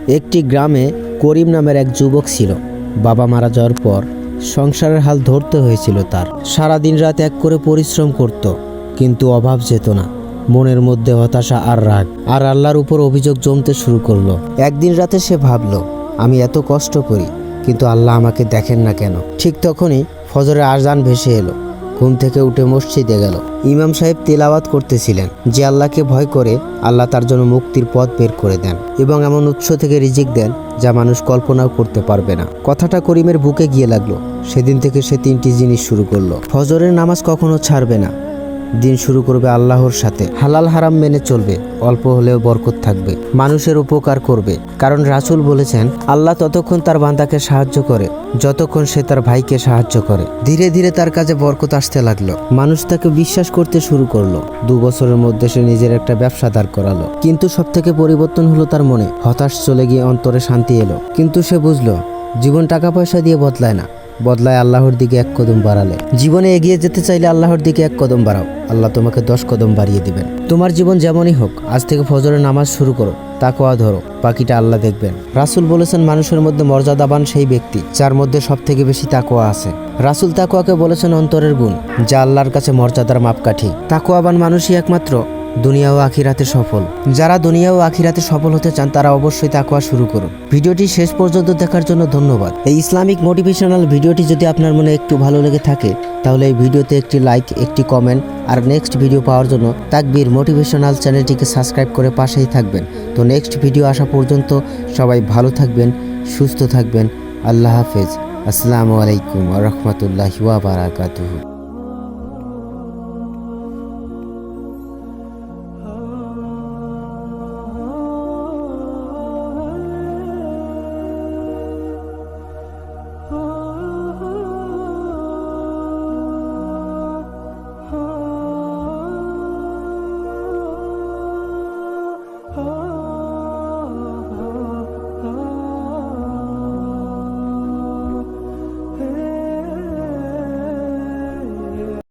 একটি গ্রামে করিম নামের এক যুবক ছিল। বাবা মারা যাওয়ার পর সংসারের হাল ধরতে হয়েছিল তার। সারাদিন রাত এক করে পরিশ্রম করত, কিন্তু অভাব যেত না। মনের মধ্যে হতাশা আর রাগ আর আল্লাহর উপর অভিযোগ জমতে শুরু করলো। একদিন রাতে সে ভাবল, আমি এত কষ্ট করি, কিন্তু আল্লাহ আমাকে দেখেন না কেন? ঠিক তখনই ফজরের আজান ভেসে এলো। ঘুম থেকে উঠে মসজিদে গেল। ইমাম সাহেব তেলাওয়াত করতেছিলেন যে আল্লাহকে ভয় করে আল্লাহ তার জন্য মুক্তির পথ বের করে দেন এবং এমন উৎস থেকে রিজিক দেন যা মানুষ কল্পনাও করতে পারবে না। কথাটা করিমের বুকে গিয়ে লাগলো। সেদিন থেকে সে 3টি জিনিস শুরু করলো। ফজরের নামাজ কখনো ছাড়বে না, দিন শুরু করবে আল্লাহর সাথে, হালাল হারাম মেনে চলবে, অল্প হলেও বরকত থাকবে, মানুষের উপকার করবে, কারণ রাসূল বলেছেন আল্লাহ ততক্ষণ তার বান্দাকে সাহায্য করে যতক্ষণ সে তার ভাইকে সাহায্য করে। ধীরে ধীরে তার কাছে বরকত আসতে লাগলো। মানুষ তাকে বিশ্বাস করতে শুরু করলো। 2 বছরের মধ্যে সে নিজের একটা ব্যবসা দাঁড় করালো। কিন্তু সব থেকে পরিবর্তন হলো তার মনে। হতাশ চলে গিয়ে অন্তরে শান্তি এলো। কিন্তু সে বুঝলো জীবন টাকা পয়সা দিয়ে বদলায় না, বদলায় আল্লাহর দিকে 1 কদম বাড়ালে। জীবনে এগিয়ে যেতে চাইলে আল্লাহর দিকে 1 কদম বাড়াও, আল্লাহ তোমাকে 10 কদম বাড়িয়ে দিবেন। তোমার জীবন যেমনই হোক, আজ থেকে ফজরের নামাজ শুরু করো, তাকওয়া ধরো, বাকিটা আল্লাহ দেখবেন। রাসূল বলেছেন মানুষের মধ্যে মর্যাদাবান সেই ব্যক্তি যার মধ্যে সব থেকে বেশি তাকওয়া আছে। রাসূল তাকওয়াকে বলেছেন অন্তরের গুণ, যা আল্লাহর কাছে মর্যাদার মাপকাঠি। তাকওয়াবান মানুষই একমাত্র দুনিয়া ও আখিরাতে সফল। যারা দুনিয়া ও আখিরাতে সফল হতে চান তারা অবশ্যই তাকওয়া শুরু করুন। ভিডিওটি শেষ পর্যন্ত দেখার জন্য ধন্যবাদ। এই ইসলামিক মোটিভেশনাল ভিডিওটি যদি আপনার মনে একটু ভালো লেগে থাকে তাহলে এই ভিডিওতে একটি লাইক, একটি কমেন্ট আর নেক্সট ভিডিও পাওয়ার জন্য তাকবীর মোটিভেশনাল চ্যানেলটিকে সাবস্ক্রাইব করে পাশেই থাকবেন। তো নেক্সট ভিডিও আসা পর্যন্ত সবাই ভালো থাকবেন, সুস্থ থাকবেন। আল্লাহ হাফেজ। আসসালামু আলাইকুম ওয়া রাহমাতুল্লাহি ওয়া বারাকাতুহু।